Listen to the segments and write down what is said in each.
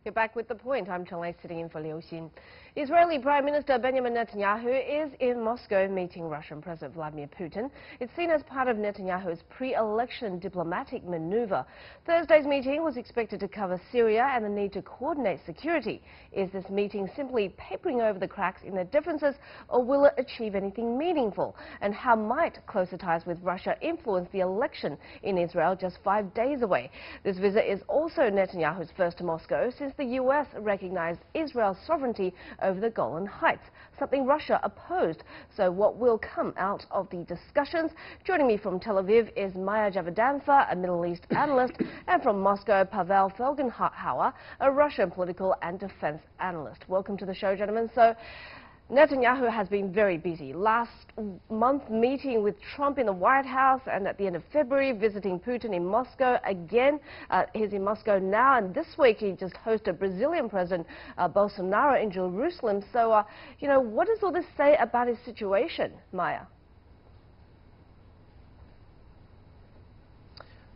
You're back with The Point. I'm Chenglei sitting in for Liu Xin. Israeli Prime Minister Benjamin Netanyahu is in Moscow meeting Russian President Vladimir Putin. It's seen as part of Netanyahu's pre-election diplomatic maneuver. Thursday's meeting was expected to cover Syria and the need to coordinate security. Is this meeting simply papering over the cracks in their differences, or will it achieve anything meaningful? And how might closer ties with Russia influence the election in Israel just 5 days away? This visit is also Netanyahu's first to Moscow since the U.S. recognized Israel's sovereignty over the Golan Heights, something Russia opposed. So what will come out of the discussions? Joining me from Tel Aviv is Meir Javedanfar, a Middle East analyst, and from Moscow, Pavel Felgenhauer, a Russian political and defense analyst. Welcome to the show, gentlemen. So Netanyahu has been very busy. Last month meeting with Trump in the White House, and at the end of February visiting Putin in Moscow again. He's in Moscow now, and this week he just hosted Brazilian President Bolsonaro in Jerusalem. So, what does all this say about his situation, Meir?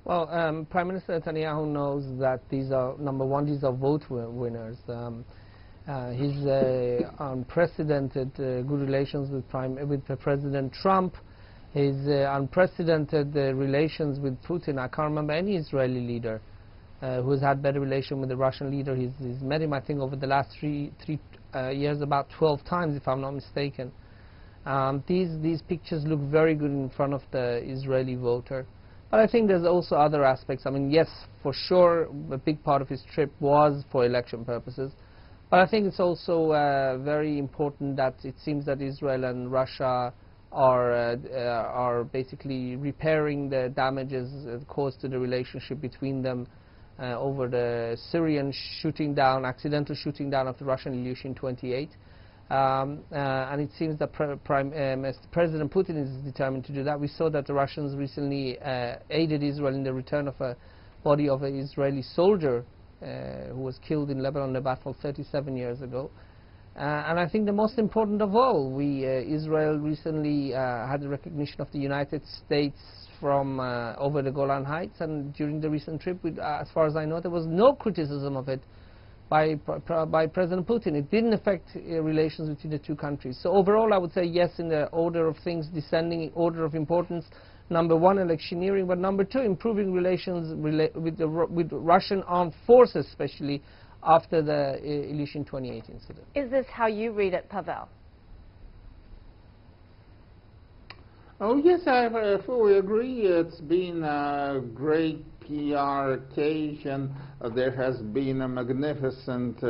Well, Prime Minister Netanyahu knows that these are, number one, these are vote winners. His unprecedented good relations with President Trump, his unprecedented relations with Putin. I can't remember any Israeli leader who has had better relation with the Russian leader. He's met him, I think, over the last three years about 12 times, if I'm not mistaken. These pictures look very good in front of the Israeli voter. But I think there's also other aspects. I mean, yes, for sure, a big part of his trip was for election purposes. But I think it's also very important that it seems that Israel and Russia are basically repairing the damages caused to the relationship between them over the Syrian accidental shooting down of the Russian illusion 28. And it seems that President Putin is determined to do that. We saw that the Russians recently aided Israel in the return of a body of an Israeli soldier who was killed in Lebanon in a battle 37 years ago. And I think the most important of all, Israel recently had the recognition of the United States from over the Golan Heights, and during the recent trip, as far as I know, there was no criticism of it by President Putin. It didn't affect relations between the two countries. So overall, I would say yes in the order of things, descending order of importance. Number one, electioneering, but number two, improving relations with Russian armed forces, especially after the Illusion 28 incident. Is this how you read it, Pavel? Oh, yes, I fully agree. It's been a great PR occasion. There has been a magnificent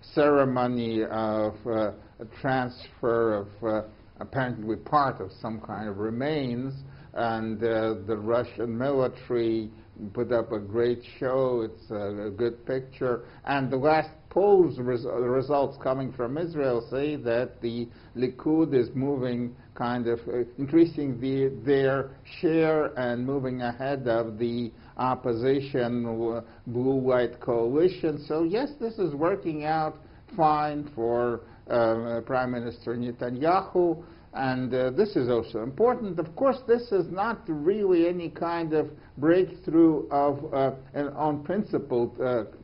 ceremony of a transfer of apparently part of some kind of remains. And the Russian military put up a great show. It's a good picture. And the last polls results coming from Israel say that the Likud is moving, kind of increasing their share and moving ahead of the opposition blue-white coalition. So yes, this is working out fine for Prime Minister Netanyahu. And this is also important. Of course, this is not really any kind of breakthrough of on principled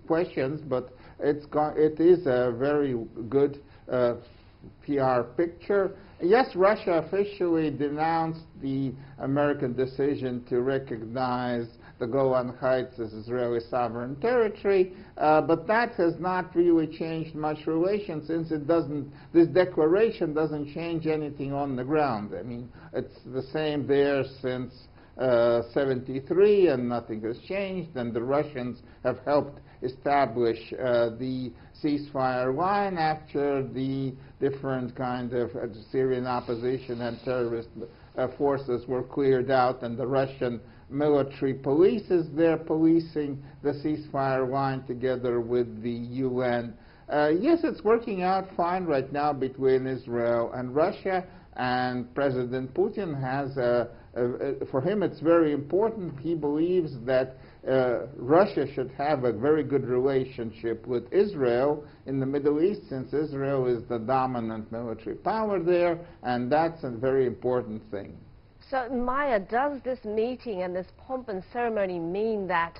questions, but it is a very good PR picture. Yes, Russia officially denounced the American decision to recognize the Golan Heights as Israeli sovereign territory, but that has not really changed much relations, since this declaration doesn't change anything on the ground. I mean, it's the same there since 73, and nothing has changed, and the Russians have helped establish the ceasefire line after the different kind of Syrian opposition and terrorist forces were cleared out, and the Russian military police is there policing the ceasefire line together with the UN. Yes, it's working out fine right now between Israel and Russia, and President Putin has, for him it's very important. He believes that Russia should have a very good relationship with Israel in the Middle East, since Israel is the dominant military power there, and that's a very important thing. So, Meir, does this meeting and this pomp and ceremony mean that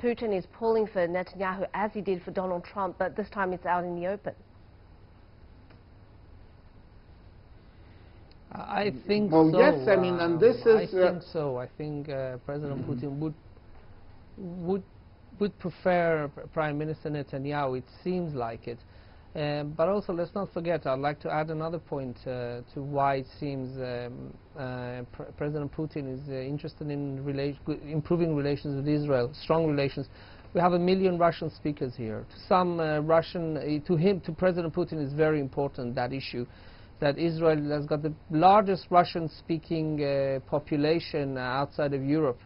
Putin is pulling for Netanyahu as he did for Donald Trump, but this time it's out in the open? I think well, so. yes, I mean, and this is... I think so. I think President Putin would prefer Prime Minister Netanyahu. It seems like it. But also, let's not forget, I'd like to add another point to why it seems President Putin is interested in improving relations with Israel, strong relations. We have 1 million Russian speakers here. To some to President Putin is very important, that issue, that Israel has got the largest Russian-speaking population outside of Europe.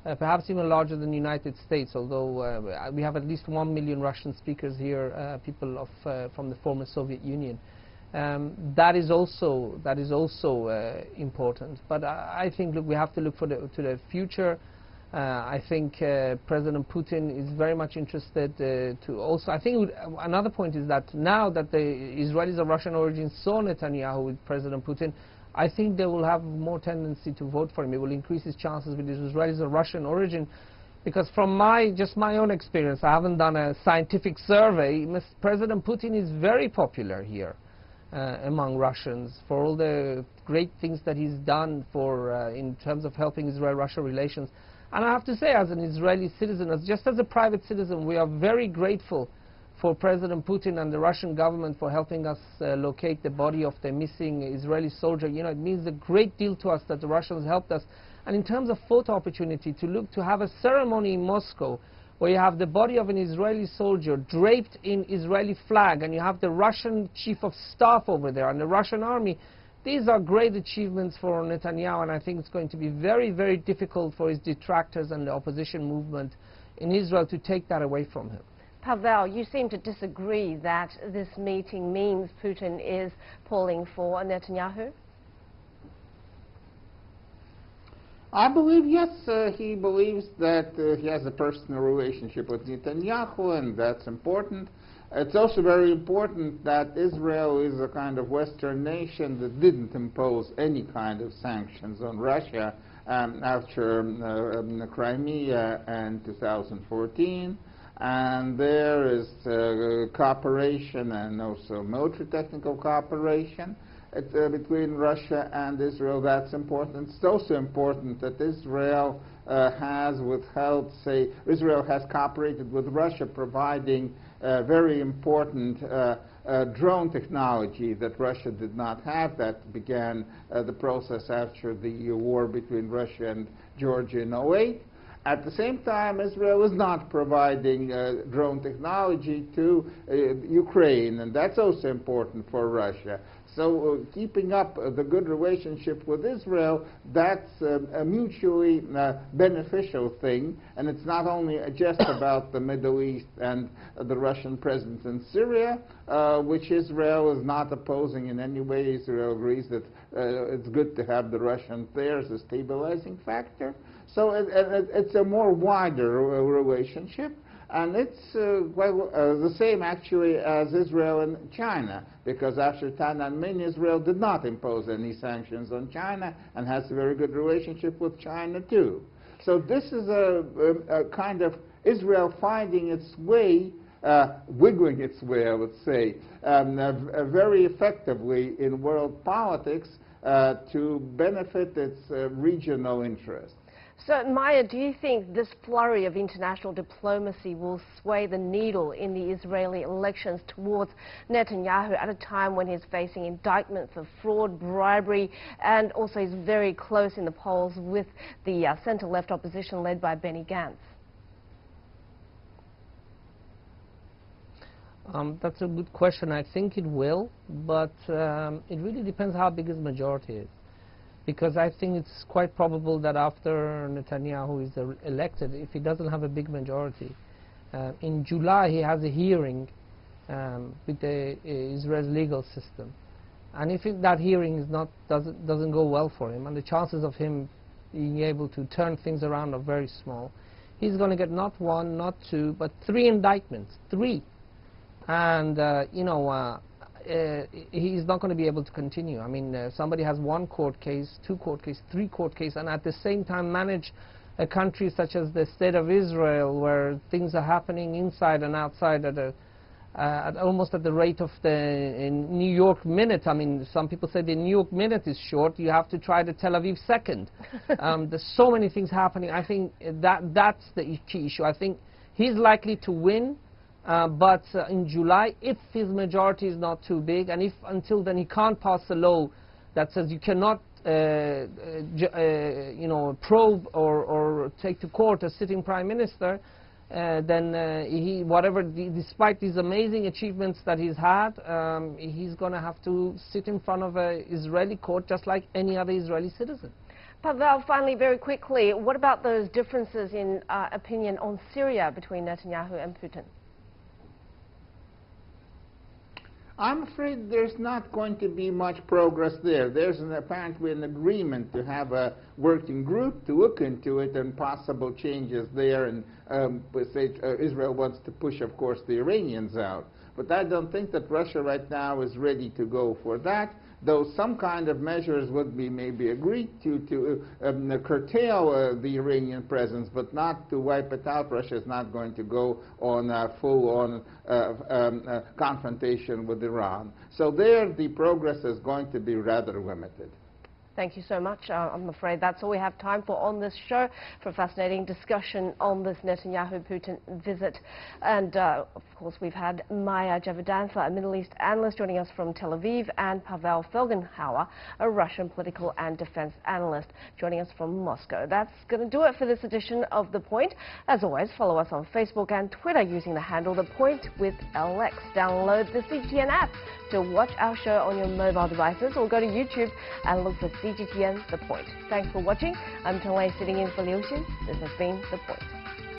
Perhaps even larger than the United States, although we have at least 1 million Russian speakers here, people from the former Soviet Union. That is also important. But I think, look, we have to look to the future. I think President Putin is very much interested to also. I think another point is that now that the Israelis of Russian origin saw Netanyahu with President Putin, I think they will have more tendency to vote for him. It will increase his chances with the Israelis of Russian origin, because from just my own experience, I haven't done a scientific survey. President Putin is very popular here among Russians for all the great things that he's done in terms of helping Israel-Russia relations. And I have to say, as an Israeli citizen, just as a private citizen, we are very grateful for President Putin and the Russian government for helping us locate the body of the missing Israeli soldier. You know, it means a great deal to us that the Russians helped us. And in terms of photo opportunity, to have a ceremony in Moscow where you have the body of an Israeli soldier draped in Israeli flag, and you have the Russian chief of staff over there and the Russian army, these are great achievements for Netanyahu, and I think it's going to be very, very difficult for his detractors and the opposition movement in Israel to take that away from him. Pavel, you seem to disagree that this meeting means Putin is pulling for Netanyahu? I believe, yes, he believes that he has a personal relationship with Netanyahu, and that's important. It's also very important that Israel is a kind of Western nation that didn't impose any kind of sanctions on Russia after Crimea in 2014. And there is cooperation and also military technical cooperation between Russia and Israel. That's important. It's also important that Israel has withheld, Israel has cooperated with Russia, providing very important drone technology that Russia did not have. That began the process after the war between Russia and Georgia in 2008. At the same time, Israel is not providing drone technology to Ukraine, and that's also important for Russia. So keeping up the good relationship with Israel, that's a mutually beneficial thing, and it's not only just about the Middle East and the Russian presence in Syria, which Israel is not opposing in any way. Israel agrees that it's good to have the Russians there as a stabilizing factor. So it's a more wider relationship, and it's the same actually as Israel and China, because after Tiananmen, Israel did not impose any sanctions on China and has a very good relationship with China too. So this is a kind of Israel finding its way, wiggling its way, I would say, very effectively in world politics to benefit its regional interests. So, Meir, do you think this flurry of international diplomacy will sway the needle in the Israeli elections towards Netanyahu at a time when he's facing indictment for fraud, bribery, and also he's very close in the polls with the centre-left opposition led by Benny Gantz? That's a good question. I think it will, but it really depends how big his majority is. Because I think it's quite probable that after Netanyahu is elected, if he doesn't have a big majority, in July he has a hearing with the Israel's legal system, and if that hearing doesn't go well for him, and the chances of him being able to turn things around are very small, he's going to get not one, not two, but 3 indictments, 3, and he's not going to be able to continue. I mean, somebody has 1 court case, 2 court case, 3 court case, and at the same time manage a country such as the State of Israel, where things are happening inside and outside at almost at the rate of the New York minute. I mean, some people say the New York minute is short. You have to try the Tel Aviv second. There's so many things happening. I think that's the key issue. I think he's likely to win, but in July, if his majority is not too big, and if until then he can't pass a law that says you cannot you know, probe or take to court a sitting prime minister, then despite these amazing achievements that he's had, he's going to have to sit in front of an Israeli court just like any other Israeli citizen. Pavel, finally, very quickly, what about those differences in opinion on Syria between Netanyahu and Putin? I'm afraid there's not going to be much progress there. There's apparently an agreement to have a working group to look into it and possible changes there. And Israel wants to push, of course, the Iranians out. But I don't think that Russia right now is ready to go for that, though some kind of measures would be maybe agreed to curtail the Iranian presence, but not to wipe it out. Russia is not going to go on full-on confrontation with Iran. So there, the progress is going to be rather limited. Thank you so much. I'm afraid that's all we have time for on this show, for a fascinating discussion on this Netanyahu-Putin visit. And, of course, we've had Meir Javedanfar, a Middle East analyst, joining us from Tel Aviv, and Pavel Felgenhauer, a Russian political and defense analyst, joining us from Moscow. That's going to do it for this edition of The Point. As always, follow us on Facebook and Twitter using the handle The Point with LX. Download the CGTN app to watch our show on your mobile devices, or go to YouTube and look for CGTN The Point. Thanks for watching. I'm Panelists sitting in for Liu Xin. This has been The Point.